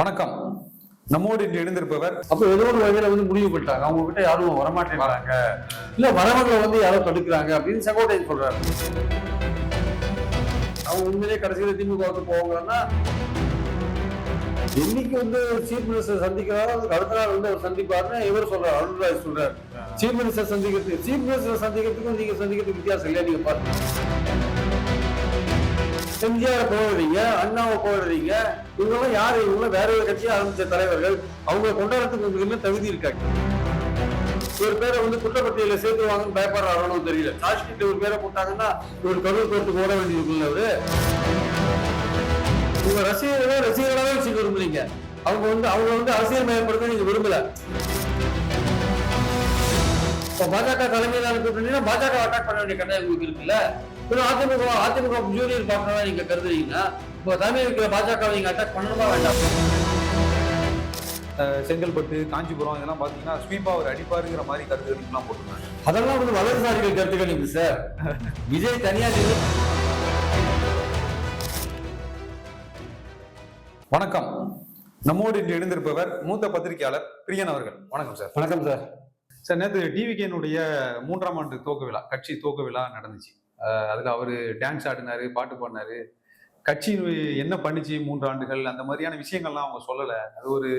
வணக்கம். நம்மோடு இன்று எழுந்திருப்பவர் அப்போ ஏதோ ஒரு வகையில முடிவு பண்ணிட்டாங்க, அவங்க கிட்ட யாரும் வரமாட்டேங்கிறாங்க, இல்ல வரவங்களை யாரோ தடுக்கிறாங்க அப்படின்னு செங்கோட்டையன் சொல்றாரு. அவங்க உண்மையிலேயே கடைசியில திமுகவுக்கு போவாங்கன்னா இன்னைக்கு சீஃப் மினிஸ்டர் சந்திக்கிறாரோ அதுக்கு அடுத்த நாள் அவர் சந்திப்பாருன்னு இவர் சொல்றாரு, அருண்ராஜ் சொல்றாரு. சீஃப் மினிஸ்டர் சந்திக்கிறதுக்கும் நீங்க சந்திக்கிறதுக்கு வித்தியாசம் இல்லையா? நீங்க பாருங்க, எம்ஜிஆர் போடுறீங்க, அண்ணாவை போடுறீங்க, இவங்கெல்லாம் யாரு? இவங்கெல்லாம் வேற ஒரு கட்சியை ஆரம்பிச்ச தலைவர்கள். அவங்க கொண்டாடுறதுக்கு உங்களுக்கு என்ன தகுதி இருக்காங்க? ஒரு பேரை குற்றப்பட்டியல சேர்த்துவாங்கன்னு பயப்படுறாரோன்னு தெரியல. சாட்சிட்டு ஒரு பேரை போட்டாங்கன்னா ஒரு கரூர் கோர்ட்டுக்கு ஓட வேண்டியிருக்குல்ல அவரு. உங்க ரசிகர்களாவே வச்சுக்க விரும்புறீங்க. அவங்க அரசியல் மயப்படுத்த நீங்க விரும்பல. பாஜக தலைமையிலான கூட்டணினா பாஜக அட்டாக் பண்ண வேண்டிய கட்டாயம் உங்களுக்கு இருக்குல்ல. அதிமுக ஜூனியர் பார்க்கறதா நீங்க கருதுறீங்கன்னா இப்போ தலைமையில் இருக்கிற பாஜக நீங்க அட்டாக் பண்ணணுமா வேண்டாம்? செங்கல்பட்டு, காஞ்சிபுரம் இதெல்லாம் பாத்தீங்கன்னா ஸ்வீப்பா ஒரு அடிப்பாருங்கிற மாதிரி கருத்துக்கள்லாம் போட்டுருக்காங்க. அதெல்லாம் வலதுசாரிகள் கருத்துக்கள் இருக்கு சார். விஜய் தனியா வணக்கம். நம்மோடு இன்று எழுந்திருப்பவர் மூத்த பத்திரிகையாளர் பிரியன் அவர்கள். வணக்கம் சார். வணக்கம் சார். சார், நேற்று டிவிகேனுடைய 3ஆம் ஆண்டு துவக்க விழா, கட்சி துவக்க விழா நடந்துச்சு. அதுல அவரு டான்ஸ் ஆடினாரு, பாட்டு பாடினாரு. கட்சி என்ன பண்ணிச்சு 3 ஆண்டுகள், அந்த மாதிரியான விஷயங்கள்லாம் அவங்க சொல்லல. அது ஒரு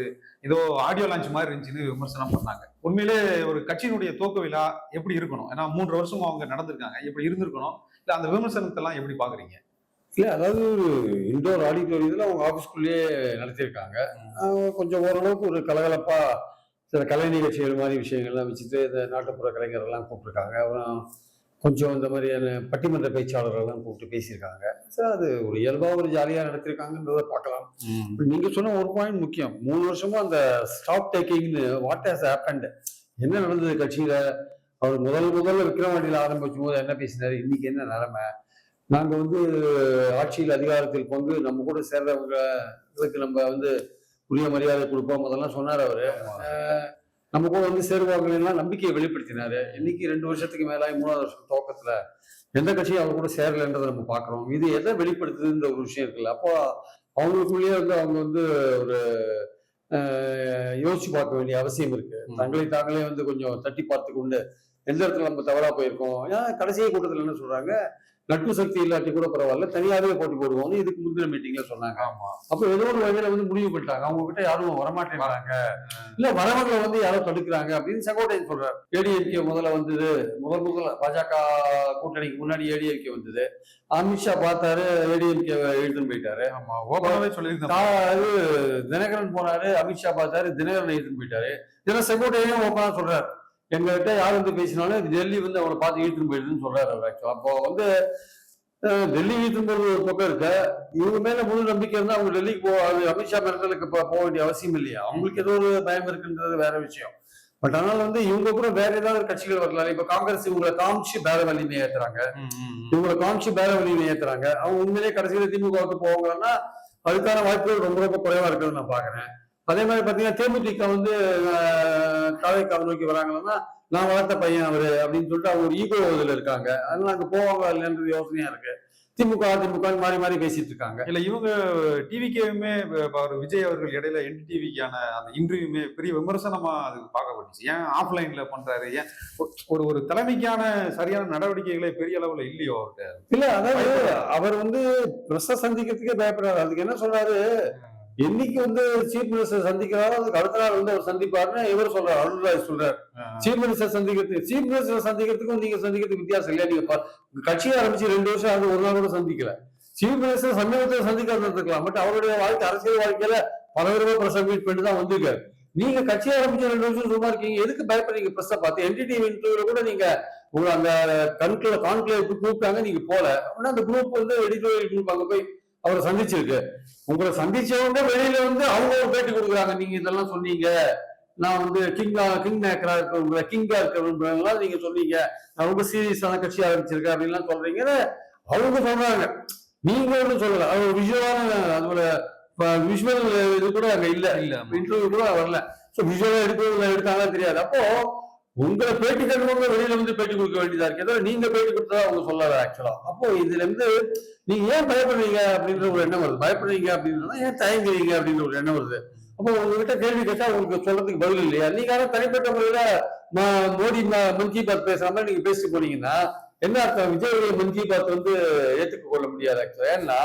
ஏதோ ஆடியோ லான்ச் மாதிரி இருந்துச்சுன்னு விமர்சனம் பண்ணாங்க. உண்மையிலே ஒரு கட்சியினுடைய துவக்க விழா எப்படி இருக்கணும்? ஏன்னா 3 வருஷம் அவங்க நடந்திருக்காங்க, எப்படி இருந்திருக்கணும்? இல்ல அந்த விமர்சனத்தை எல்லாம் எப்படி பாக்குறீங்க? இல்ல, அதாவது இண்டோர் ஆடிட்டோரியத்தில் அவங்க ஆஃபீஸ்குள்ளேயே நடத்தியிருக்காங்க. கொஞ்சம் ஓரளவுக்கு ஒரு கலகலப்பா சில கலை நிகழ்ச்சிகள் மாதிரி விஷயங்கள்லாம் வச்சுட்டு இந்த நாட்டுப்புற கலைஞர்கள்லாம் கூப்பிட்டுருக்காங்க. அப்புறம் கொஞ்சம் இந்த மாதிரியான பட்டிமன்ற பேச்சாளர்கள்லாம் கூப்பிட்டு பேசியிருக்காங்க. சார், அது ஒரு இயல்பாக ஒரு ஜாலியாக நடத்திருக்காங்கன்றதை பார்க்கலாம். நீங்க சொன்ன ஒரு பாயிண்ட் முக்கியம். 3 வருஷமா அந்த ஸ்டாக் டேக்கிங்னு வாட் ஹஸ் ஹேப்பன்ட், என்ன நடந்தது கட்சியில? அவர் முதல்ல விக்ரவாண்டியில் ஆரம்பிக்கும் போது என்ன பேசினாரு, இன்னைக்கு என்ன நிலைமை? நாங்க ஆட்சியில் அதிகாரத்தில் பங்கு நம்ம கூட சேர்றவங்களுக்கு நம்ம உரிய மரியாதை கொடுப்போம் அதெல்லாம் சொன்னார் அவரு. நம்ம கூட சேருவாங்களெல்லாம் நம்பிக்கையை வெளிப்படுத்தினாரு. இன்னைக்கு 2 வருஷத்துக்கு மேலாய் 3ஆவது வருஷம் துவக்கத்துல எந்த கட்சியும் அவங்க கூட சேரலைன்றதை நம்ம பாக்குறோம். இது எதை வெளிப்படுத்துதுன்ற ஒரு விஷயம் இருக்குல்ல. அப்போ அவங்களுக்குள்ளேயே அவங்க ஒரு யோசிச்சு பார்க்க வேண்டிய அவசியம் இருக்கு. தங்களை தாங்களே கொஞ்சம் தட்டி பார்த்து கொண்டு எந்த இடத்துல நம்ம தவறா போயிருக்கோம். ஏன்னா கடைசி கூட்டத்துல என்ன சொல்றாங்க, நட்பு சக்தி இல்லாட்டி கூட பரவாயில்ல, தனியாகவே போட்டி போடுவோம்னு இதுக்கு முந்தின மீட்டிங்ல சொன்னாங்க. அப்போ ஏதோ ஒரு வகையில முடிவு பண்ணிட்டாங்க, அவங்க கிட்ட யாரும் வரமாட்டேங்கிறாங்க, இல்ல வரவங்களை யாரோ தடுக்கிறாங்க அப்படின்னு செங்கோட்டையன் சொல்றாரு. ஏடிஎம்கே முதல்ல முதல்ல பாஜக கூட்டணிக்கு முன்னாடி ஏடிஎம்கே வந்தது. அமித்ஷா பார்த்தாரு, ஏடிஎம்கே எழுதுன்னு போயிட்டாரு. தினகரன் போனாரு, அமித்ஷா பார்த்தாரு, தினகரன் எழுதுன்னு போயிட்டாரு. இதெல்லாம் செங்கோட்டையன் ஓப்பனா சொல்றாரு. எங்ககிட்ட யார் பேசினாலும் டெல்லி அவங்களை பார்த்து இழுத்துன்னு போயிடுதுன்னு சொல்றாரு அவர். ஆக்சுவலா அப்போ டெல்லி இழுத்துன்னு போறது ஒரு பக்கம் இருக்க, இவங்க மேல முழு நம்பிக்கை இருந்தா அவங்க டெல்லிக்கு அமித்ஷா மேலத்துக்கு போக வேண்டிய அவசியம் இல்லையா? அவங்களுக்கு ஏதோ ஒரு பயம் இருக்குன்றது வேற விஷயம். பட் ஆனால் இவங்க கூட வேற ஏதாவது கட்சிகள் வரலாம். இப்ப காங்கிரஸ் இவங்களை காமிச்சு பேர வலிமை ஏத்துறாங்க, அவங்க உண்மையிலேயே கடைசியில திமுகவுக்கு போவாங்கன்னா அதுக்கான வாய்ப்புகள் ரொம்ப ரொம்ப குறைவா இருக்குன்னு நான் பாக்குறேன். அதே மாதிரி பாத்தீங்கன்னா தேமுதிக தாவேக்காவை நோக்கி வராங்கன்னா நான் வளர்த்த பையன் அவரு அப்படின்னு சொல்லிட்டு அவங்க ஒரு ஈகோ இதுல இருக்காங்க. அதனால அங்க போவாங்க இல்லைன்றது யோசனையா இருக்கு. திமுக மாறி மாறி பேசிட்டு இருக்காங்க. இல்ல, இவங்க டிவிக்கேவுமே விஜய் அவர்கள் இடையில என்டிடிவிக்கான அந்த இன்டர்வியூமே பெரிய விமர்சனமா அது பார்க்கப்பட்டுச்சு. ஏன் ஆஃப்லைன்ல பண்றாரு? ஏன் ஒரு தலைமைக்கான சரியான நடவடிக்கைகளை பெரிய அளவுல இல்லையோ அவர்கிட்ட? இல்ல, அதாவது அவர் பிரஸ சந்திக்கிறதுக்கே பயப்படுறாரு. அதுக்கு என்ன சொல்றாரு, என்னைக்கு சீஃப் மினிஸ்டர் சந்திக்கிறாரோ அதுக்கு அடுத்த நாள் அவர் சந்திப்பாருன்னு இவர் சொல்றாரு, அருண்ராஜ் சொல்றாரு. சீஃப் மினிஸ்டர் சந்திக்கிறதுக்கும் நீங்க சந்திக்கிறதுக்கு வித்தியாசம் இல்லையா? நீங்க கட்சியை ஆரம்பிச்சு 2 வருஷம் அது ஒரு நாள் கூட சந்திக்கல. சீஃப் மினிஸ்டர் சமீபத்தில் சந்திக்காம இருக்கலாம். பட் அவருடைய அரசியல் வாழ்க்கையில பலவிதமா பிரஸ் மீட் பண்ணிட்டு தான் வந்திருக்காரு. நீங்க கட்சி ஆரம்பிச்சு 2 வருஷம் சும்மா இருக்கீங்க, எதுக்கு பயப்படுறீங்க? பிரஸ்ஸை பார்த்து என்டிடிவி இன்டர்வியூல கூட நீங்க உங்க அந்த கான்க்ளேவ்க்கு கூப்பிட்டாங்க, நீங்க போல. அப்படின்னா அந்த குரூப் எடிட்டோரியல் குரூப் அங்க போய் அவரை சந்திச்சிருக்கு. உங்களை சந்திச்சவங்க வெளியில அவங்க ஒரு பேட்டி கொடுக்குறாங்க, நீங்க இதெல்லாம் சொன்னீங்க, நான் கிங்கா இருக்க நீங்க சொன்னீங்க, நான் ரொம்ப சீரியஸான கட்சி ஆரம்பிச்சிருக்கேன் அப்படின்லாம் சொல்றீங்க. அவங்க சொல்றாங்க, நீங்க ஒன்றும் சொல்லல. அது விஷுவலான அதோட விஷுவல் இது கூட அங்க இல்ல, இன்டர்வியூ கூட வரல. ஸோ விஷுவலா எடுத்தாலும் தெரியாது. அப்போ உங்களை பேட்டி தருவவங்க வெளியில வந்து பேட்டி கொடுக்க வேண்டியதா இருக்கு. ஏதோ நீங்க பேட்டி கொடுத்ததா அவங்க சொல்லல ஆக்சுவலா. அப்போ இதுல இருந்து நீங்க ஏன் பயப்படுறீங்க அப்படின்ற ஒரு எண்ணம் வருது. பயப்படுறீங்க அப்படின்னா ஏன் தயங்குறீங்க அப்படின்ற ஒரு எண்ணம் வருது. அப்போ உங்ககிட்ட கேள்வி கேட்டா உங்களுக்கு சொல்றதுக்கு பதில் இல்லையா? நீங்க யாரும் தனிப்பட்ட முறையில மோடி மன் கி பாத் பேசுற மாதிரி நீங்க பேசிட்டு போனீங்கன்னா என்ன அர்த்தம்? விஜய் மன் கி பாத் வந்து ஏற்றுக்க கொள்ள முடியாது ஆக்சுவலா. ஏன்னா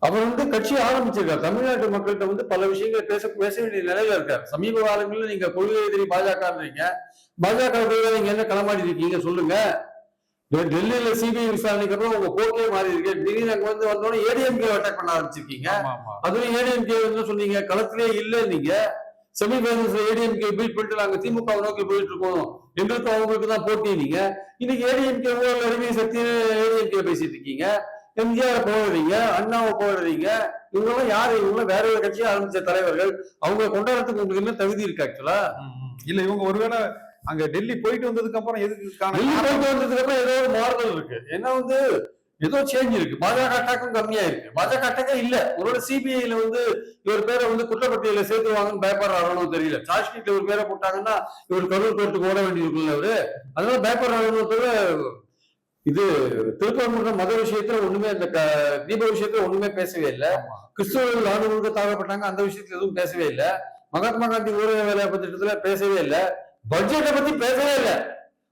அவர் வந்து கட்சி ஆரம்பிச்சிருக்காரு. தமிழ்நாட்டு மக்கள்கிட்ட வந்து பல விஷயங்கள் பேச வேண்டிய நிலையில இருக்காரு. சமீப காலங்களில் நீங்க கொள்கை எதிரி பாஜகன்றீங்க. பாஜக நீங்க என்ன களமாடி இருக்கீங்க சொல்லுங்க. டெல்லியில சிபிஐ விசாரணைக்கு அப்புறம் உங்க போக்கே மாறி இருக்கு. திடீர்னு அங்க வந்து வந்தோடனே ஏடிஎம்கே அட்டாக் பண்ண ஆரம்பிச்சிருக்கீங்க. அதுவும் ஏடிஎம்கே வந்து சொன்னீங்க களத்திலே இல்ல. நீங்க செமிஃபைனல்ஸ்ல ஏடிஎம்கே பீட் பண்ணிட்டு நாங்க திமுக நோக்கி போயிட்டு இருக்கோம், எங்களுக்கு அவங்களுக்கு தான் போட்டி. நீங்க இன்னைக்கு ஏடிஎம்கே அறிவியல் சக்தி ஏடிஎம்கே பேசிட்டு இருக்கீங்க. எம்ஜிஆர் போடுறீங்க, அண்ணாவை போடுறீங்க. இவங்கெல்லாம் யாரு? இவங்க வேற ஒரு கட்சியை ஆரம்பிச்ச தலைவர்கள். அவங்க கொண்டாடுறதுக்கு உங்களுக்கு என்ன தகுதி இருக்கு ஆக்சுவலா? இல்ல இவங்க ஒருவேளை அங்க டெல்லி போயிட்டு வந்ததுக்கு அப்புறம் எதுக்கு போயிட்டு வந்ததுக்கு அப்புறம் ஏதோ ஒரு மாறுதல் இருக்கு. ஏன்னா வந்து ஏதோ சேஞ்ச் இருக்கு. பாஜக அட்டாக்கும் கம்மியா இருக்கு. பாஜக அட்டாக்கே இல்ல. ஒருவேளை சிபிஐல வந்து இவர் பேரை வந்து குற்றப்பட்டியல சேர்த்துவாங்கன்னு பயப்படுறாரோ தெரியல. சார்ஜ் ஷீட்ல ஒரு பேரை போட்டாங்கன்னா இவர் கரூர் கோர்ட்டுக்கு ஓட வேண்டியிருக்குல்ல அவரு. அதனால பயப்படுறாரோ தவிர இது திருப்பரங்குன்றம் மத விஷயத்துல ஒண்ணுமே, இந்த தீப விஷயத்துல ஒண்ணுமே பேசவே இல்லை. கிறிஸ்தவர்கள் ஆண்டு முழுக்க தாக்கப்பட்டாங்க, அந்த விஷயத்துல எதுவும் பேசவே இல்லை. மகாத்மா காந்தி ஊரக வேலைவாய்ப்பு திட்டத்துல பேசவே இல்லை. பட்ஜெட்டை பத்தி பேசவே இல்லை.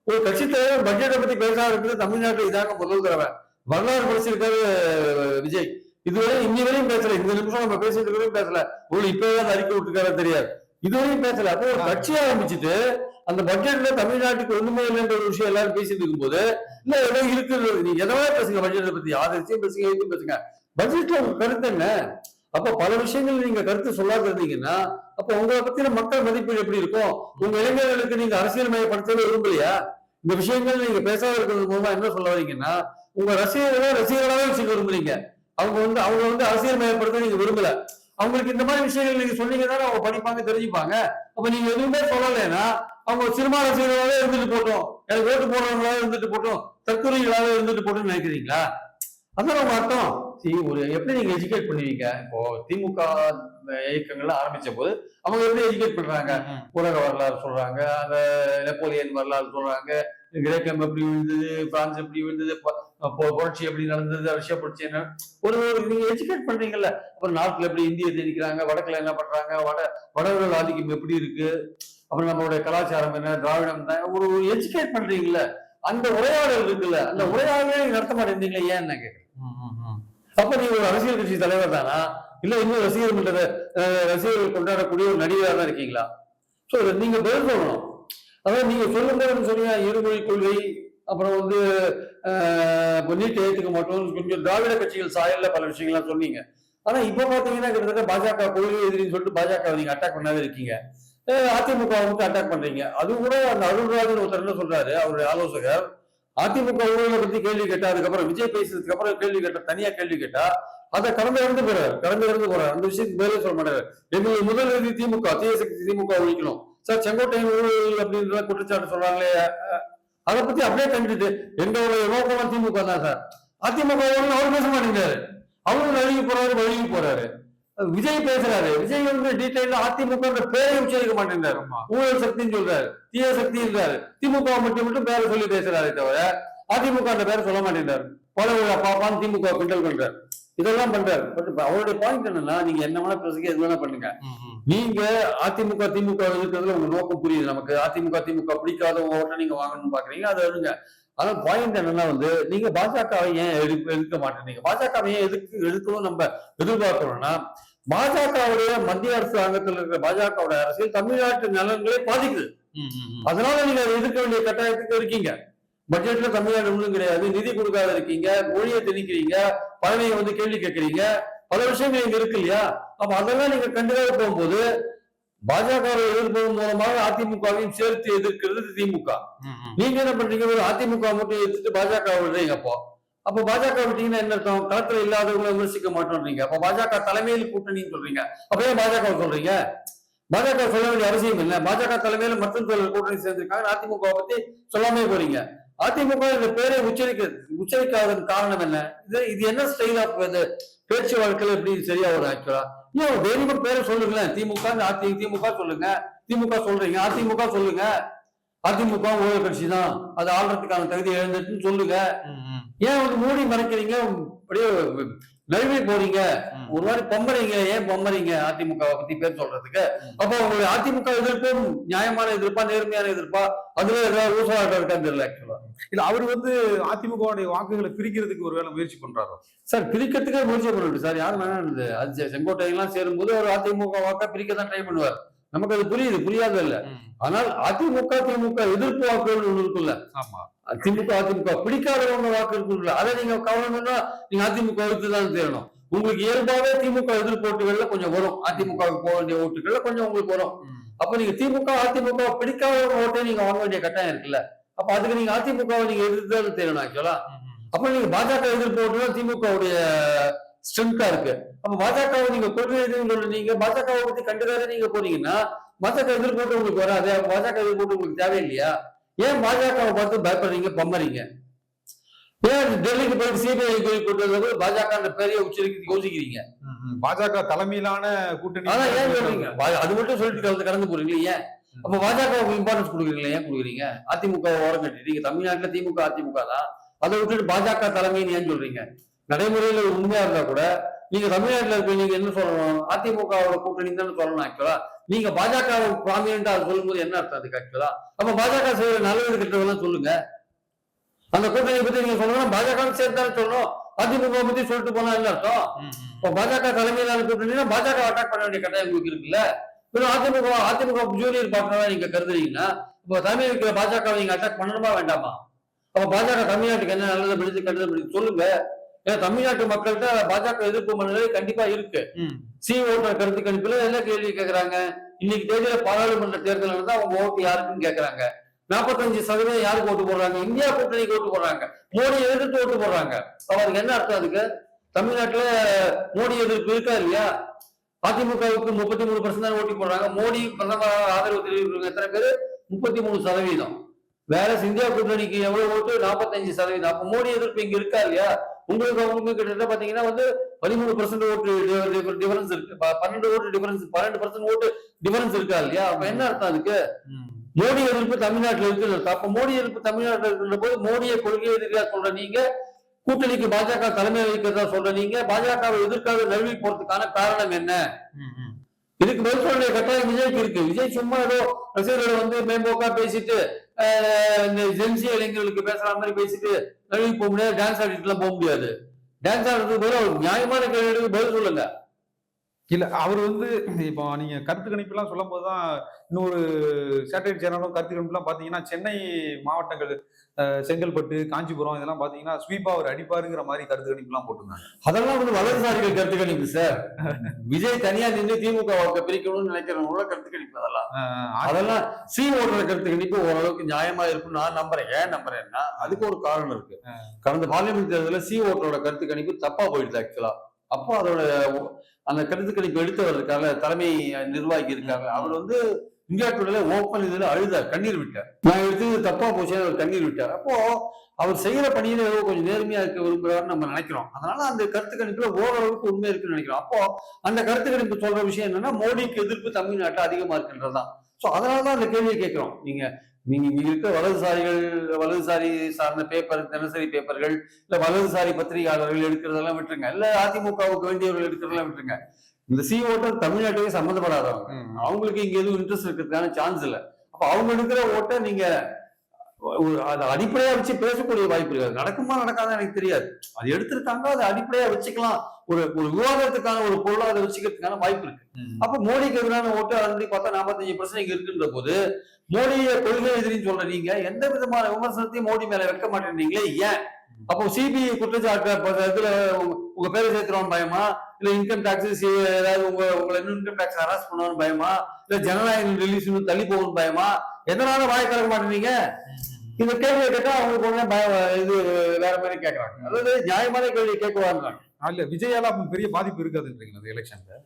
ஒரு கட்சி தலைவர் பட்ஜெட்டை பத்தி பேசாத இருக்குது தமிழ்நாட்டில் இதாங்க முதல் தடவை. வரலாறு படிச்சிருக்காரு விஜய். இதுவரை இன்னி வரையும் பேசல. இந்த நிமிஷம் நம்ம பேசிட்டு வரையும் பேசல. உங்களுக்கு இப்பதான் அறிக்கை விட்டுருக்காரா தெரியாது. இதுவரையும் பேசல. அப்போ ஒரு கட்சி ஆரம்பிச்சுட்டு அந்த பட்ஜெட்ல தமிழ்நாட்டுக்கு ஒண்ணுமே இல்லைன்ற ஒரு விஷயம் எல்லாரும் பேசிட்டு இருக்கும்போது இல்ல ஏதோ இருக்குது. நீங்க எதவே பேசுங்க, பட்ஜெட்டை பத்தி ஆதரிச்சும் பேசுங்க, எழுத்தும் பேசுங்க. பட்ஜெட்ல உங்க கருத்து என்ன? அப்ப பல விஷயங்கள் நீங்க கருத்து சொல்லாத இருந்தீங்கன்னா அப்ப உங்களை பத்தின மக்கள் மதிப்பீடு எப்படி இருக்கும்? உங்க இளைஞர்களுக்கு நீங்க அரசியல் மயப்படுத்தவே விரும்பலையா? இந்த விஷயங்கள் நீங்க பேசாத இருக்கிறது மூலமா என்ன சொல்ல வரீங்கன்னா உங்க ரசிகர்களாவே வச்சுக்க விரும்புறீங்க. அவங்க வந்து அரசியல் மயப்படுத்த நீங்க விரும்பல. அவங்களுக்கு இந்த மாதிரி விஷயங்கள் நீங்க சொன்னீங்கன்னா அவங்க படிப்பாங்க, தெரிஞ்சுப்பாங்க. அப்ப நீங்க எதுவுமே சொல்லலைன்னா அவங்க சினிமா ரசிகர்களாவே இருந்துட்டு போட்டோம், எனக்கு ஓட்டு போடுறவங்களாவே இருந்துட்டு போட்டோம், தற்கொலைகளாவே இருந்துட்டு போட்டோம்னு நினைக்கிறீங்களா? அதான் அவங்க அர்த்தம். ஒரு எப்படி நீங்க எஜுகேட் பண்ணுவீங்க? இப்போ திமுக இயக்கங்கள்லாம் ஆரம்பிச்ச போது அவங்க எப்படி எஜுகேட் பண்றாங்க? உலக வரலாறு சொல்றாங்க, அந்த நெப்போலியன் வரலாறு சொல்றாங்க, கிரேக்கம் எப்படி விழுந்தது, பிரான்ஸ் எப்படி விழுந்தது, புரட்சி எப்படி நடந்தது, ரஷ்யா புரட்சி என்ன, ஒரு நீங்க எஜுகேட் பண்றீங்கல்ல. அப்புறம் நாட்டுல எப்படி இந்திய திணிக்கிறாங்க, வடக்குல என்ன பண்றாங்க, வடவர்கள் ஆதிக்கம் எப்படி இருக்கு, அப்புறம் நம்மளுடைய கலாச்சாரம் என்ன, திராவிடம் தான், ஒரு எஜுகேட் பண்றீங்கல்ல. அந்த உரையாடல் இருக்குல்ல, அந்த உரையாடலே நீங்க நடத்த மாட்டேங்கிறீங்களா? ஏன் நான் கேட்கிறேன். அப்ப நீங்க ஒரு அரசியல் கட்சி தலைவர் தானா, இல்ல இன்னும் ரசிகர்கள் கொண்டாடக்கூடிய ஒரு நடிகராக தான் இருக்கீங்களா? சோ நீங்க பதில் சொல்லணும். அதாவது நீங்க சொல்லும்போது சொன்னீங்க இருமொழி கொள்கை, அப்புறம் வந்து நீட்டை ஏற்றுக்க மாட்டோம், கொஞ்சம் திராவிட கட்சிகள் சாயல்ல பல விஷயங்கள்லாம் சொன்னீங்க. ஆனா இப்ப பாத்தீங்கன்னா கிட்டத்தட்ட பாஜக கொள்கை எதிரின்னு சொல்லிட்டு பாஜக நீங்க அட்டாக் பண்ணாவே இருக்கீங்க. அதிமுக வந்து அட்டாக் பண்றீங்க. அது கூட அந்த அருள்ராஜன் ஒருத்தர் என்ன சொல்றாரு, அவருடைய ஆலோசகர், அதிமுக ஊழலை பத்தி கேள்வி கேட்டா, அதுக்கப்புறம் விஜய் பேசுறதுக்கு அப்புறம் கேள்வி கேட்டா, தனியா கேள்வி கேட்டா அதை கடந்து இறந்து போறாரு. அந்த விஷயத்துக்கு மேலே சொல்ல மாட்டாரு. எங்களுக்கு முதல் விதி திமுக, தீய சக்தி திமுக ஒழிக்கணும் சார். செங்கோட்டையன் ஊழல் அப்படின்ற குற்றச்சாட்டு சொல்றாங்களே, அதை பத்தி அப்படியே கண்டிட்டு எங்களோட நோக்கம் திமுக தான் சார். அதிமுக அவர் பேச மாட்டேங்கிறாரு. அவரும் வழுகி போறாரு. விஜய் பேசுறாரு. விஜய் வந்து டீடைல் அதிமுக பேரை உச்சரிக்க மாட்டேங்கிறாரு. ஊழல் சக்தின்னு சொல்றாரு, தீய சக்தி இருந்தாரு. திமுக மட்டும் பேரை சொல்லி பேசுறாரு தவிர அதிமுக அந்த பேரை சொல்ல மாட்டேங்கிறாரு. பல பாப்பான்னு திமுக கிண்டல் பண்றாரு, இதெல்லாம் பண்றாரு. பட் அவருடைய பாயிண்ட் என்னன்னா, நீங்க என்ன வேணா பேசுங்க, எது வேணா பண்ணுங்க. நீங்க திமுக இருக்கிறதுல உங்க நோக்கம் புரியுது நமக்கு. திமுக பிடிக்காதவங்க ஓட்ட நீங்க வாங்கணும்னு பாக்குறீங்க, அதை எழுங்க. ஆனா பாயிண்ட் என்னன்னா வந்து நீங்க பாஜகவை ஏன் எதிர்க்க மாட்டேங்க? பாஜகவை ஏன் எதிர்க்கணும் நம்ம எதிர்பார்க்கணும்னா, பாஜகவுடைய மத்திய அரசு அங்கத்தில் இருக்கிற பாஜகவுடைய அரசியல் தமிழ்நாட்டு நலன்களை பாதிக்குது. அதனால நீங்க அதை எதிர்க்க வேண்டிய கட்டாயத்துக்கு இருக்கீங்க. பட்ஜெட்ல தமிழ்நாடு ஒன்றும் கிடையாது, நிதி கொடுக்காத இருக்கீங்க, மொழியை திணிக்கிறீங்க, பழமையை வந்து கேள்வி கேட்கறீங்க, பல விஷயங்கள் இங்க இருக்கு இல்லையா? அப்ப அதெல்லாம் நீங்க கண்டுக்காக போகும்போது பாஜகவை எதிர்ப்பதன் மூலமாக அதிமுகவையும் சேர்த்து எதிர்க்கிறது திமுக. நீங்க என்ன பண்றீங்க? ஒரு அதிமுக மட்டும் எடுத்துட்டு பாஜக விடுறீங்க. அப்ப பாஜக விட்டீங்கன்னா என்ன அர்த்தம்? களத்துல இல்லாதவங்களை விமர்சிக்க மாட்டோம்ன்றீங்க. அப்ப பாஜக தலைமையில் கூட்டணின்னு சொல்றீங்க. அப்ப ஏன் பாஜக சொல்றீங்க? பாஜக சொல்ல வேண்டிய அவசியம் இல்லை. பாஜக தலைமையில மற்றும் கூட்டணி சேர்ந்திருக்காங்க, அதிமுக பத்தி சொல்லாமே போறீங்க. அதிமுக இந்த பேரை உச்சரிக்காதன் காரணம் என்ன? இது என்ன ஸ்டைல் ஆஃப் பேச்சு வழக்கில் எப்படி சரியா வரும்? ஆக்சுவலா ஏன் வேணுமா பேரை சொல்லுங்களேன். திமுக சொல்லுங்க, திமுக சொல்றீங்க, அதிமுக சொல்லுங்க. அதிமுக ஊழல் கட்சி தான், அது ஆள்றதுக்கான தகுதி இழந்துட்டுன்னு சொல்லுங்க. ஏன் வந்து மூடி மறைக்கிறீங்க? அப்படியே நழுவி போறீங்க, ஒரு மாதிரி பொம்பறீங்க. ஏன் பொம்பறீங்க அதிமுக பத்தி பேர் சொல்றதுக்கு? அப்போ உங்களுடைய அதிமுக எதிர்ப்பும் நியாயமான எதிர்ப்பா, நேர்மையான எதிர்ப்பா, அதுல ஏதாவது ஊசலாட்டம் இருக்கான்னு தெரியல ஆக்சுவலா. இல்ல அவர் வந்து அதிமுகவுடைய வாக்குகளை பிரிக்கிறதுக்கு ஒருவேளை முயற்சி பண்றாரோ? சார் பிரிக்கிறதுக்கே முயற்சி பண்ணட்டும் சார், யாரும் வேணாம். அது செங்கோட்டையெல்லாம் சேரும்போது அவர் அதிமுக வாக்கா பிரிக்க தான் ட்ரை பண்ணுவார். நமக்கு அது புரியுது, புரியாத இல்ல. ஆனால் அதிமுக திமுக எதிர்ப்பு வாக்குகள் ஒண்ணு இருக்குல்ல. ஆமா, அதிமுக பிடிக்காதவங்க வாக்கு இருக்குல்ல, அதை நீங்க கவனம்னா நீங்க அதிமுக எதிர்த்து தான் தேரணும். உங்களுக்கு இயல்பாவே திமுக எதிர்ப்பு ஓட்டுகள்ல கொஞ்சம் வரும், அதிமுகவுக்கு போக வேண்டிய ஓட்டுகள்ல கொஞ்சம் உங்களுக்கு வரும். அப்ப நீங்க திமுக அதிமுக பிடிக்காதவங்க ஓட்டை நீங்க வாங்க வேண்டிய கட்டாயம் இருக்குல்ல. அப்ப அதுக்கு நீங்க அதிமுகவை நீங்க எதிர்த்து தான் தேரணும் ஆக்சுவலா. அப்ப நீங்க பாஜக எதிர்ப்பு ஓட்டுனா திமுகவுடைய ஸ்ட்ரென்த்தா இருக்கு. அப்ப பாஜகவை நீங்க கொள்கை நீங்க பாஜகவை பத்தி கண்டுக்காத நீங்க போறீங்கன்னா பாஜக எதிர்ப்பு உங்களுக்கு வராது. பாஜக எதிர்ப்பு உங்களுக்கு தேவையில்லையா? ஏன் பாஜகவை பார்த்து பயப்படுறீங்க, பம்பறீங்க? ஏன் டெல்லிக்கு போயிட்டு சிபிஐ கூட்டத்தில் பாஜக பெரிய உச்சரிக்க யோசிக்கிறீங்க? பாஜக தலைமையிலான கூட்டணி அதான் ஏன் சொல்றீங்க? அது மட்டும் சொல்லிட்டு கடந்து போறீங்களா? ஏன் அப்ப பாஜகவுக்கு இம்பார்ட்டன்ஸ் கொடுக்குறீங்களா? ஏன் கொடுக்குறீங்க? அதிமுக ஓரம் கட்டிட்டீங்க. தமிழ்நாட்டுல திமுக அதிமுக தான், அதை விட்டுட்டு பாஜக தலைமைன்னு ஏன் சொல்றீங்க? நடைமுறையில ஒரு உண்மையா இருந்தா கூட நீங்க தமிழ்நாட்டுல இருக்க நீங்க என்ன சொல்லணும்? அதிமுகவோட கூட்டணி தானே சொல்லணும் ஆக்சுவலா. நீங்க பாஜக ப்ராமினென்டா சொல்லும் போது என்ன அர்த்தம் அதுக்கு ஆக்சுவலா? அப்ப பாஜக செய்யற நல்லது கிட்டதெல்லாம் சொல்லுங்க. அந்த கூட்டணி பத்தி நீங்க சொல்லணும், பாஜக சேர்த்தானே சொல்லணும். அதிமுக பத்தி சொல்லிட்டு போனா என்ன அர்த்தம்? இப்ப பாஜக தலைமையிலான கூட்டணினா பாஜக அட்டாக் பண்ண வேண்டிய கட்டாயம் உங்களுக்கு இருக்குல்ல. அதிமுக ஜூனியர் பார்ட்னரா நீங்க கருதுறீங்கன்னா இப்ப தலைமையில் இருக்கிற பாஜக நீங்க அட்டாக் பண்ணணுமா வேண்டாமா? அப்ப பாஜக தமிழ்நாட்டுக்கு என்ன நல்லதை பிடிச்சு கெட்டதை பிடிச்சு சொல்லுங்க. ஏன்னா தமிழ்நாட்டு மக்கள்கிட்ட பாஜக எதிர்ப்பு மனநிலை கண்டிப்பா இருக்கு. ஓட்டர் கருத்து கணிப்புல என்ன கேள்வி கேட்கறாங்க? இன்னைக்கு தேதியில பாராளுமன்ற தேர்தல் நடந்தா அவங்க ஓட்டு யாருக்குன்னு கேட்கறாங்க. 45% யாருக்கு ஓட்டு போடுறாங்க? இந்தியா கூட்டணிக்கு ஓட்டு போடுறாங்க. மோடி எதிர்த்து ஓட்டு போடுறாங்க. அவருக்கு என்ன அர்த்தம் அதுக்கு? தமிழ்நாட்டுல மோடி எதிர்ப்பு இருக்கா இல்லையா? அதிமுகவுக்கு 33% தான் ஓட்டு போடுறாங்க. மோடி பிரதமர் ஆதரவு தெரிவிக்கிறவங்க எத்தனை பேரு? 33%. வேற இந்தியா கூட்டணிக்கு எவ்வளவு ஓட்டு? 45%. அப்ப மோடி எதிர்ப்பு இங்க இருக்கா இல்லையா? உங்களுக்கு அவங்களுக்கு கிட்ட பாத்தீங்கன்னா வந்து 13% ஓட்டு டிஃபரன்ஸ் இருக்கு. 12 ஓட்டு டிஃபரன்ஸ், 12% ஓட்டு டிஃபரன்ஸ் இருக்கா இல்லையா? அப்ப என்ன அர்த்தம் அதுக்கு? மோடி எதிர்ப்பு தமிழ்நாட்டுல இருக்கு. அப்ப மோடி எதிர்ப்பு தமிழ்நாட்டுல இருக்கின்ற போது மோடியை கொள்கை எதிரியா சொல்ற நீங்க, கூட்டணிக்கு பாஜக தலைமை வைக்கிறதா சொல்ற நீங்க, பாஜகவை எதிர்க்காத நழுவி போறதுக்கான காரணம் என்ன? இதுக்கு பதில் சொல்ற கட்டாயம் விஜய்க்கு இருக்கு. விஜய் சும்மா ஏதோ ரசிகர்களை வந்து மேம்போக்கா பேசிட்டு இந்த ஜென்சி இளைஞர்களுக்கு பேசுற மாதிரி பேசிட்டு நழுவி போக முடியாது. டான்ஸ் ஆடிட்டு எல்லாம் போக முடியாது. டான்ஸ் ஆடுறதுக்கு பதில் நியாயமான கேள்விகளுக்கு பதில் சொல்லுங்க. இல்ல அவர் வந்து இப்போ நீங்க கருத்து கணிப்பு எல்லாம் சொல்லும் போதுதான் இன்னொரு சேட்டலைட் சேனலும் கருத்து கணிப்பு எல்லாம் பாத்தீங்கன்னா சென்னை மாவட்டங்கள், செங்கல்பட்டு, காஞ்சிபுரம் இதெல்லாம் பாத்தீங்கன்னா ஸ்வீப்பா அவர் அடிப்பாருங்கிற மாதிரி கருத்து கணிப்பு எல்லாம் போட்டிருந்தாங்க. அதெல்லாம் வந்து வலதுசாரிகள் கருத்து கணிப்பு சார். விஜய் தனியா நின்று திமுக வாக்க பிரிக்கணும்னு நினைக்கிறவங்களோட கருத்து கணிப்பு அதெல்லாம் ஓட்டுற கருத்து கணிப்பு ஓரளவுக்கு நியாயமா இருக்கும்னு நான் நம்புறேன். ஏன் நம்புறேன்னா அதுக்கு ஒரு காரணம் இருக்கு. கடந்த பார்லிமெண்ட் தேர்தலில் ஓட்டரோட கருத்து கணிப்பு தப்பா போயிடுது ஆக்சுவலா. அப்போ அதோட அந்த கருத்து கணிப்பு எடுத்தவர் இருக்காங்க, தலைமை நிர்வாகி இருக்காங்க, அவர் வந்து இந்தியா டுடேல ஓப்பன் இதுல அழுதார், கண்ணீர் விட்டார். நான் எடுத்து தப்பா போச்சு, அவர் கண்ணீர் விட்டார். அப்போ அவர் செய்யற பணியில ஏதோ கொஞ்சம் நேர்மையா இருக்க விரும்புறாருன்னு நம்ம நினைக்கிறோம். அதனால அந்த கருத்து கணிப்புல ஓரளவுக்கு உண்மை இருக்குன்னு நினைக்கிறோம். அப்போ அந்த கருத்து கணிப்பு சொல்ற விஷயம் என்னன்னா மோடிக்கு எதிர்ப்பு தமிழ்நாட்டில் அதிகமா இருக்கின்றதுதான். சோ அதனாலதான் அந்த கேள்வியை கேட்கிறோம். நீங்க இருக்க வலதுசாரி சார்ந்த பேப்பர், தினசரி பேப்பர்கள், இல்ல வலதுசாரி பத்திரிகையாளர்கள் எடுக்கிறதெல்லாம் விட்டுருங்க, இல்ல அதிமுகவுக்கு வேண்டியவர்கள் எடுக்கிறதெல்லாம் விட்டுருங்க. இந்த ஓட்டர் தமிழ்நாட்டுக்கே சம்மந்தப்படாதவங்க, அவங்களுக்கு இங்க எதுவும் இன்ட்ரெஸ்ட் இருக்கிறதுக்கான சான்ஸ் இல்லை. அப்ப அவங்க எடுக்கிற ஓட்டை நீங்க அதை அடிப்படையா வச்சு பேசக்கூடிய வாய்ப்பு இருக்காது. நடக்குமா நடக்காத எனக்கு தெரியாது. அது எடுத்திருக்காங்க, அதை அடிப்படையா வச்சுக்கலாம், ஒரு விவாதத்துக்கான ஒரு பொருளா அதை வச்சுக்கிறதுக்கான வாய்ப்பு இருக்கு. அப்ப மோடிக்கு எதிரான ஓட்டு ஆல்ரெடி பார்த்தா 45% இங்க இருக்குன்ற போது மோடிய கொள்கை எதிரின்னு சொல்ற நீங்க எந்த விதமான விமர்சனத்தையும் மோடி மேல வைக்க மாட்டேன்றீங்களே, ஏன்? அப்போ சிபிஐ குற்றச்சாட்டு இதுல உங்க பேரை சேர்த்துறோம் பயமா, இல்ல இன்கம் டாக்ஸ் ஏதாவது உங்களை இன்னும் இன்கம் டாக்ஸ் அரெஸ்ட் பண்ணணும் பயமா, இல்ல ஜனநாயகம் ரிலீஸ் தள்ளி போகணும் பயமா, எதனால வாய் திறக்க மாட்டேறீங்க? இந்த கேள்வியை கேட்டா அவங்களுக்கு ஒண்ணு இது வேற மாதிரி கேட்கறாங்க. அதாவது நியாயமான கேள்வி கேட்குவாங்க. இல்ல விஜயால பெரிய பாதிப்பு இருக்காதுன்றீங்க எலெக்ஷன்ல.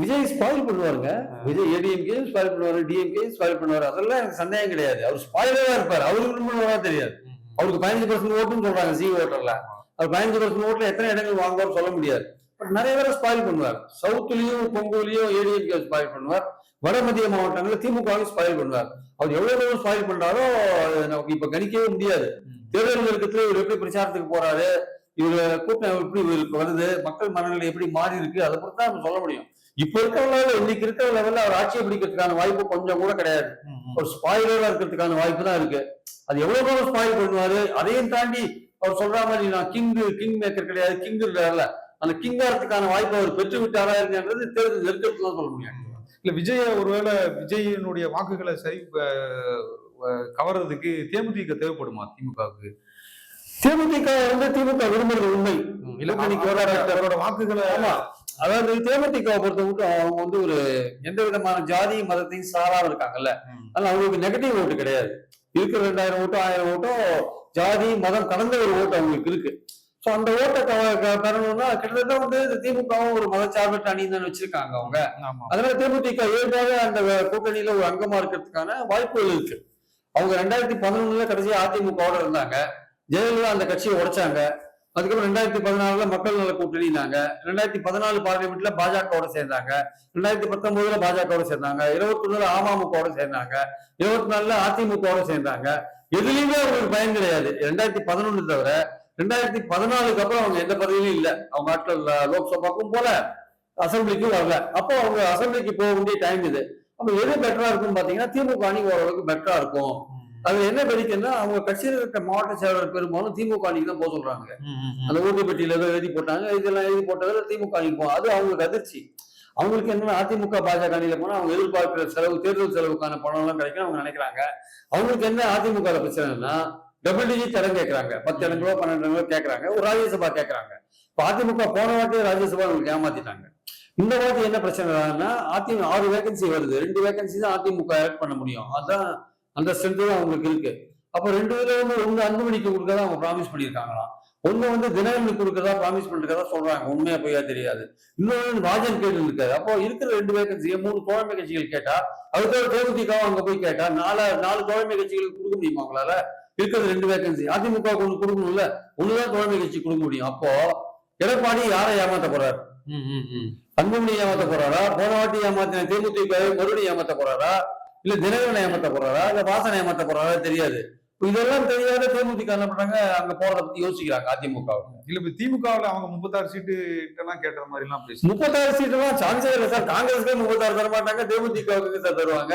விஜய் ஸ்பாயில் பண்ணுவாருங்க. விஜய் ஏடிஎம்கே ஸ்பாயில் பண்ணுவாரு, டிஎம்கே ஸ்பாயில் பண்ணுவாரு, அதெல்லாம் எனக்கு சந்தேகம் கிடையாது. அவர் ஸ்பாயிலரா இருப்பாரு, அவருக்கு விரும்புறதா தெரியாது. அவருக்கு 15% ஓட்டுன்னு சொல்றாங்க ஓட்டர்ல. அவர் 15% ஓட்டுல எத்தனை இடங்கள் வாங்குவார் சொல்ல முடியாது. பட் நிறைய பேரை ஸ்பாயில் பண்ணுவார். சவுத்துலயும் பொங்குலயும் ஏடிஎம்கே ஸ்பாயில் பண்ணுவார், வட மத்திய மாவட்டங்களில் திமுகவை ஸ்பாயில் பண்ணுவார். அவர் எவ்வளவு தூரம் ஸ்பாயில் பண்றாரோ நமக்கு இப்ப கணிக்கவே முடியாது. தேர்தல் நெருக்கத்துல இவர் எப்படி பிரச்சாரத்துக்கு போறாரு, இவர் கூட்டம் எப்படி இவருக்கு வருது, மக்கள் மனநிலை எப்படி மாறி இருக்கு, அதை பொறுத்து தான் நம்ம சொல்ல முடியும். இப்ப இருக்கிற இன்னைக்கு இருக்கிற லெவல்ல அவர் ஆட்சியை பிடிக்கிறதுக்கான வாய்ப்பு கொஞ்சம் கூட கிடையாது. ஒரு ஸ்பாயிலரா இருக்கிறதுக்கான வாய்ப்பு தான் இருக்கு. அது எவ்வளவு தூரம் ஸ்பாயில் பண்ணுவாரு, அதையும் தாண்டி அவர் சொல்ற மாதிரி நான் கிங் மேக்கர் கிடையாது, கிங் இல்ல, அந்த கிங்காரத்துக்கான வாய்ப்பு அவர் பெற்று விட்டாரா இருக்கின்றது தேர்தல் நெருக்கத்துல தான் சொல்ல முடியும். இல்ல விஜய ஒருவேளை விஜயனுடைய வாக்குகளை சரி கவர்றதுக்கு தேமுதிக தேவைப்படுமா திமுகவுக்கு? தேமுதிக திமுக விரும்புறது உண்மை. அவரோட வாக்குகளை அதாவது தேமுதிக பொறுத்த மட்டும் அவங்க ஒரு எந்த விதமான ஜாதி மதத்தையும் சாராம இருக்காங்கல்ல, அதனால அவங்களுக்கு நெகட்டிவ் ஓட்டு கிடையாது. இருக்கிற 2000 ஓட்டோ 1000 ஓட்டோ ஜாதி மதம் கடந்த ஒரு ஓட்டு அவங்களுக்கு இருக்கு. சோ அந்த ஓட்டை பெறணும்னா கிட்டத்தட்ட திமுகவும் ஒரு மதச்சார்பற்ற அணின்னு தான் வச்சிருக்காங்க அவங்க. அதனால தேமுதிக இயல்பாக அந்த கூட்டணியில ஒரு அங்கமா இருக்கிறதுக்கான வாய்ப்புகள் இருக்கு. அவங்க 2011 கடைசியா அதிமுகவோட இருந்தாங்க. ஜெயலலிதா அந்த கட்சியை உடைச்சாங்க. அதுக்கப்புறம் 2014 மக்கள் நல கூட்டணினாங்க. 2014 பார்லிமெண்ட்ல பாஜகவோட சேர்ந்தாங்க. 2019 பாஜகவோட சேர்ந்தாங்க. 21 அமமுகவோட சேர்ந்தாங்க. 24 அதிமுகவோட சேர்ந்தாங்க. எதுலையுமே அவங்களுக்கு பயன் கிடையாது. 2011 தவிர 2014 அப்புறம் அவங்க எந்த பதவியிலும் இல்லை. அவங்க நாட்டில் லோக்சபாக்கும் போல அசம்பிளிக்கும் வரல. அப்போ அவங்க அசம்பிளிக்கு போக வேண்டிய டைம் இது. அப்ப எது பெட்டரா இருக்கும்னு பாத்தீங்கன்னா திமுக அணி ஓரளவுக்கு பெட்டரா இருக்கும். அதுல என்ன கிடைக்குன்னா அவங்க கட்சியில் இருக்க மாவட்ட செயலாளர் பெரும்பாலும் திமுக அணிக்கு தான் போக சொல்றாங்க. அந்த ஓட்டு பெட்டியில ஏதோ எழுதி போட்டாங்க, இதெல்லாம் எழுதி போட்டதுல திமுக அணிக்கு போகும். அது அவங்களுக்கு அதிர்ச்சி. அவங்களுக்கு என்னன்னா அதிமுக பாஜக அணியில போனா அவங்க எதிர்பார்க்கிற செலவு, தேர்தல் செலவுக்கான பணம் எல்லாம் கிடைக்கும் அவங்க நினைக்கிறாங்க. அவங்களுக்கு என்ன அதிமுக பிரச்சனைன்னா டபுள் டிஜிட் இடம் கேட்கறாங்க. 10 இடங்களோ 12 இடங்களோ கேட்கறாங்க. ஒரு ராஜ்யசபா கேட்கறாங்க. இப்ப அதிமுக போன வாட்டியே ராஜ்யசபா அவங்களுக்கு ஏமாத்திட்டாங்க. இந்த வாட்டி என்ன பிரச்சனைனா 6 வேகன்சி வருது. 2 வேகன்சி தான் அதிமுக எலக்ட் பண்ண முடியும். அதான் அந்த ஸ்ட்ரென்த் தான் அவங்களுக்கு இருக்கு. அப்ப 2 ஒண்ணு அன்புமணிக்கு கொடுக்கறதா அவங்க ப்ராமிஸ் பண்ணியிருக்காங்களாம். ஒண்ணு தினகரனுக்கு கொடுக்கறதா ப்ராமிஸ் பண்றதா சொல்றாங்க. உண்மையா பொய்யா தெரியாது. இன்னொன்னு ராஜன் கேட்டு இருக்காரு. அப்போ இருக்கிற 2 வேகன்சியை 3 தோழமை கட்சிகள் கேட்டா, அதுக்கு தேமுதிக அங்க போய் கேட்டா 4 தோழமை கட்சிகளுக்கு கொடுக்க முடியுமா அவங்களால? இருக்கிறது 2 வேகன்சி. அதிமுக ஒண்ணு கொடுக்கணும்ல, ஒண்ணுதான் தோழமை கட்சி கொடுக்க முடியும். அப்போ எடப்பாடி யாரை ஏமாத்த போறாரு? அன்புமணி ஏமாத்த போறாரா? போன வாட்டி ஏமாத்தின தேமுதிக மறுபடியும் ஏமாத்த போறாரா? இல்ல தினகரனை ஏமாத்த போறாரா? இல்ல வாசனை ஏமாத்த போறாரா? தெரியாது. இதெல்லாம் தெரியாத தேமுதிக என்ன பண்றாங்க, அங்க போறத பத்தி யோசிக்கிறாங்க அதிமுக. இல்ல இப்ப திமுகவுல அவங்க 36 சீட்டு எல்லாம் கேட்ட மாதிரி எல்லாம் பேசி 36 சீட்டு எல்லாம் சான்ஸே இல்லை சார். காங்கிரஸ்க்கு 36 தர மாட்டாங்க, தேமுதிகவுக்கு சார் தருவாங்க.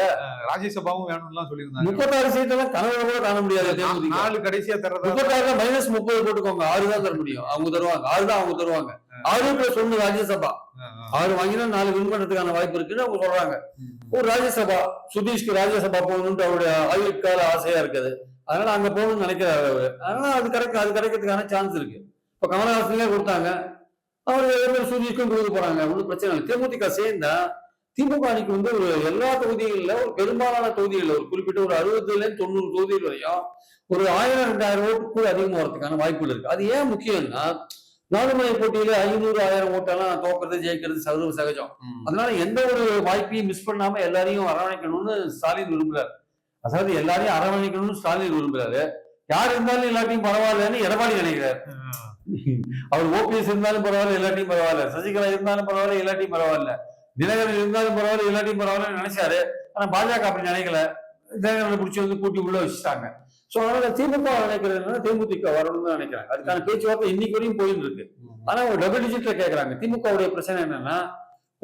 ராஜ்யசபாவும் வேணும்னு சொல்லியிருந்தாங்க. 36 சீட்டு எல்லாம் கனவுல கூட காண முடியாது. தேமுதிக 4 கடைசியா தர்றது 36 -30 போட்டுக்கோங்க. 6 தான் தர முடியும். அவங்க தருவாங்க. 6 தான் அவங்க தருவாங்க. 6+1 ராஜ்யசபா. 6 வாங்கினா 4 வின் பண்றதுக்கான வாய்ப்பு இருக்குன்னு அவங்க சொல்றாங்க. ஒரு ராஜ்யசபா, சுதீஷ்க்கு ராஜ்யசபா போகணும்னு அவருடைய ஆயுட்கால ஆசையா இருக்குது. அதனால அங்க போகணும்னு நினைக்கிறாரு அவரு. அதனால அது கிடைக்கிறதுக்கான சான்ஸ் இருக்கு. இப்ப கமலஹாசனே கொடுத்தாங்க, அவரு சுதீஷ்க்கும் கொடுக்க போறாங்க. ஒன்றும் பிரச்சனை இல்லை. தேமுதிக சேர்ந்தா திமுக அணிக்கு ஒரு எல்லா தொகுதிகளில் ஒரு பெரும்பாலான தொகுதிகளில் ஒரு குறிப்பிட்ட ஒரு 60-90 தொகுதிகள் வரையும் ஒரு 1000-2000 ஓட்டுக்கு அதிகமாக வரதுக்கான வாய்ப்புகள் இருக்கு. அது ஏன் முக்கியம்னா 4 முனை போட்டியில 500-1000 ஓட்டெல்லாம் தோக்குறது ஜெயிக்கிறது சர்வ சகஜம். அதனால எந்த ஒரு வாய்ப்பையும் மிஸ் பண்ணாம எல்லாரையும் அரவணைக்கணும்னு ஸ்டாலின் விரும்புறாரு. அதாவது எல்லாரையும் அரவணைக்கணும்னு ஸ்டாலின் விரும்புறாரு. யார் இருந்தாலும் எல்லாத்தையும் பரவாயில்லன்னு எடப்பாடி நினைக்கிறாரு. அவர் ஓபிஎஸ் இருந்தாலும் பரவாயில்ல, எல்லாத்தையும் பரவாயில்ல. சசிகலா இருந்தாலும் பரவாயில்ல, எல்லாத்தையும் பரவாயில்ல. தினகரன் இருந்தாலும் பரவாயில்ல, எல்லாத்தையும் பரவாயில்லன்னு நினைச்சாரு. ஆனா பாஜக அப்படி நினைக்கல. தினகரனை பிடிச்சி கூட்டி உள்ள வச்சுட்டாங்க. சோ அதனால திமுக நினைக்கிறது தேமுதிக வரணும்னு நினைக்கிறாங்க. அதுக்கான பேச்சுவார்த்தை இன்னைக்கு வரையும் போயிட்டு இருக்கு. ஆனா ஒரு டபுள் டிஜிட்ல கேட்கறாங்க. திமுகவுடைய பிரச்சனை என்னன்னா,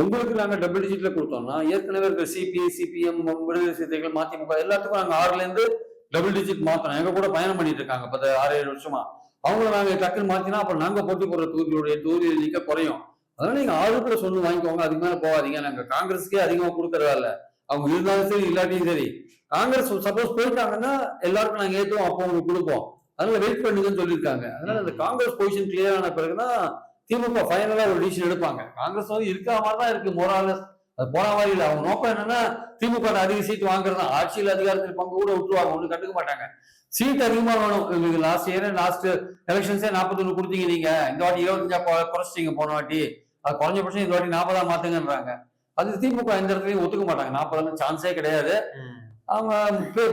உங்களுக்கு நாங்க டபுள் டிஜிட்ல கொடுத்தோம்னா ஏற்கனவே இருக்கிற சிபிஐ, சிபிஎம், விடுதலை சிறுத்தைகள், மதிமுக எல்லாத்துக்கும் நாங்க 6ல இருந்து டபுள் டிஜிட் மாத்தணும். எங்க கூட பயணம் பண்ணிட்டு இருக்காங்க 6-7 வருஷமா. அவங்கள நாங்க டக்குன்னு மாத்தினா அப்புறம் நாங்க போட்டி போடுற தொகுதி எண்ணிக்கை குறையும். அதனால நீங்க 6+1 வாங்கிக்கோங்க, அதுக்கு மேல போகாதீங்க. நாங்க காங்கிரஸ்க்கே அதிகமா கொடுக்கறதா இல்ல. அவங்க இருந்தாலும் சரி இல்லாட்டியும் சரி, காங்கிரஸ் சப்போஸ் போயிட்டாங்கன்னா எல்லாருக்கும் நாங்க ஏற்றுவோம், அப்போ உங்களுக்கு கொடுப்போம். அதனால வெயிட் பண்ணுங்கன்னு சொல்லியிருக்காங்க. அதனால அந்த காங்கிரஸ் பொசிஷன் கிளியர் ஆன பிறகுதான் திமுக ஃபைனலா ஒரு டிசிஷன் எடுப்பாங்க. காங்கிரஸ் இருக்கிற மாதிரி தான் இருக்கு மோராலஸ். அது போன மாதிரி இல்லை. அவங்க நோக்கம் என்னன்னா திமுக அதிக சீட் வாங்குறது. ஆட்சியில் அதிகாரத்தில் பங்கு கூட விட்டுருவாங்க, ஒண்ணு கண்டுக்க மாட்டாங்க. சீட் அதிகமா வேணும். லாஸ்ட் எலெக்ஷன்ஸே 41 கொடுத்தீங்க நீங்க, இந்த வாட்டி 25 குறைச்சிட்டீங்க. போன வாட்டி அது குறைஞ்சபட்சம் இந்த வாட்டி 40 மாத்துங்கன்றாங்க. அது திமுக எந்த இடத்துலயும் ஒத்துக்க மாட்டாங்க. 40 சான்ஸே கிடையாது. அவங்க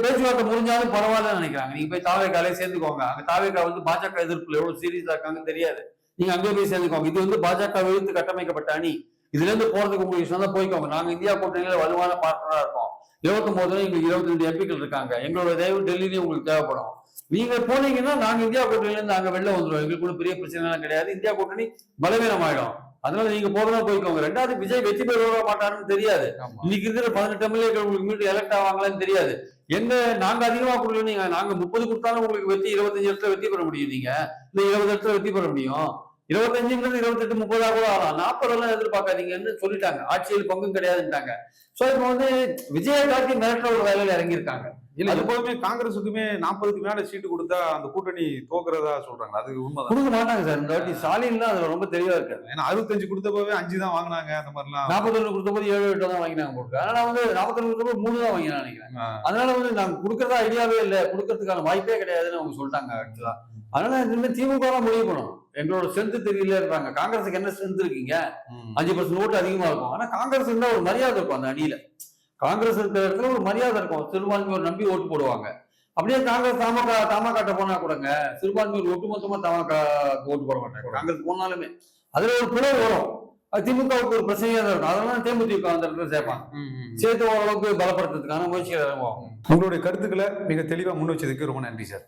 பேச்சுவார்த்தை முடிஞ்சாலும் பரவாயில்லன்னு நினைக்கிறாங்க. நீங்க போய் தாவேக்காலே சேர்ந்துக்கோங்க. அங்க தாவேக்கா பாஜக எதிர்ப்புல எவ்வளவு சீரியஸா இருக்காங்கன்னு தெரியாது. நீங்க அங்கே போய் சேர்ந்துக்கோங்க. இது பாஜக எதிர்த்து கட்டமைக்கப்பட்ட அணி. இதுல இருந்து போறதுக்கு உங்களுக்கு இஷ்டம் தான் போய்க்கோங்க. நாங்க இந்தியா கூட்டணியில வலுவான பார்ட்னரா இருக்கோம். 29 எங்களுக்கு 22 எம்பிக்கள் இருக்காங்க. எங்களோட தயவு டெல்லியிலையும் உங்களுக்கு தேவைப்படும். நீங்க போனீங்கன்னா நாங்க இந்தியா கூட்டணியில இருந்து நாங்க வெளில வந்துடுவோம். எங்களுக்குள்ள பெரிய பிரச்சனை எல்லாம் கிடையாது. இந்தியா கூட்டணி பலவீனம் ஆயிடும். அதனால நீங்க போறதா போய்க்கோங்க. ரெண்டாவது விஜய் வெற்றி பெறுவா மாட்டாருன்னு தெரியாது. இன்னைக்கு இருக்கிற 18 எம்எல்ஏக்கள் உங்களுக்கு மீண்டும் எலெக்ட் ஆவாங்களான்னு தெரியாது. நாங்க அதிகமா கொடுக்கல, நாங்க 30 கொடுத்தாலும் உங்களுக்கு 25 இடத்துல வெற்றி பெற முடியும். நீங்க இல்ல 20 இடத்துல வெற்றி பெற முடியும். 25 28 30 கூட ஆகலாம். 40 எல்லாம் எதிர்பார்க்காதீங்கன்னு சொல்லிட்டாங்க. ஆட்சியில் பங்கும் கிடையாதுட்டாங்க. சோ இப்ப விஜயை காட்டி மிரட்டுற ஒரு வேலையில இறங்கியிருக்காங்க. இல்ல எப்போதுமே காங்கிரஸுக்குமே 40க்கு மேல சீட்டு கொடுத்தா அந்த கூட்டணி தோக்குறதா சொல்றாங்க. அது உண்மைதான். கொடுக்க மாட்டாங்க சார். இந்த வாட்டி ஸ்டாலின் தான் அதுல ரொம்ப தெளிவா இருக்காரு. ஏன்னா 65 கொடுத்தப்பவே 5 தான் வாங்கினாங்க. அந்த மாதிரிலாம் 41 கொடுத்த போது 7 8 தான் வாங்கினாங்க போட்டு. அதனால 41 கொடுத்த போது 3 தான் வாங்கினா நினைக்கிறேன். அதனால நாங்க கொடுக்கறதா ஐடியாவே இல்லை, கொடுக்கறதுக்கான வாய்ப்பே கிடையாதுன்னு அவங்க சொல்லிட்டாங்க ஆக்சுவலா. அதனால இனிமே திமுக தான் முடிவு பண்ணும். எங்களோட ஸ்ட்ரென்த் தெரியல இருப்பாங்க. காங்கிரஸுக்கு என்ன ஸ்ட்ரென்த் இருக்கீங்க? 5% ஓட்டு அதிகமா இருக்கும். ஆனா காங்கிரஸ் இருந்தா ஒரு மரியாதை இருக்கும் அந்த அணியில. காங்கிரஸ் இருக்கிற இடத்துல ஒரு மரியாதை இருக்கும். சிறுபான்மையோர் நம்பி ஓட்டு போடுவாங்க. அப்படியே காங்கிரஸ் தமாகாட்ட போனா கூடங்க சிறுபான்மையோர் ஒட்டுமொத்தமா தமாகா ஓட்டு போட மாட்டாங்க. காங்கிரஸ் போனாலுமே அதுல ஒரு பிளவு வரும். அது திமுகவுக்கு ஒரு பிரச்சனையா தான் இருக்கும். அதனால தேமுதிக அந்த இடத்துல சேர்ப்பாங்க. சேர்த்து ஓரளவுக்கு பலப்படுத்துறதுக்கான முயற்சிகள் இறங்குவாங்க. உங்களுடைய கருத்துக்களை மிக தெளிவா முன் வச்சதுக்கு ரொம்ப நன்றி சார்.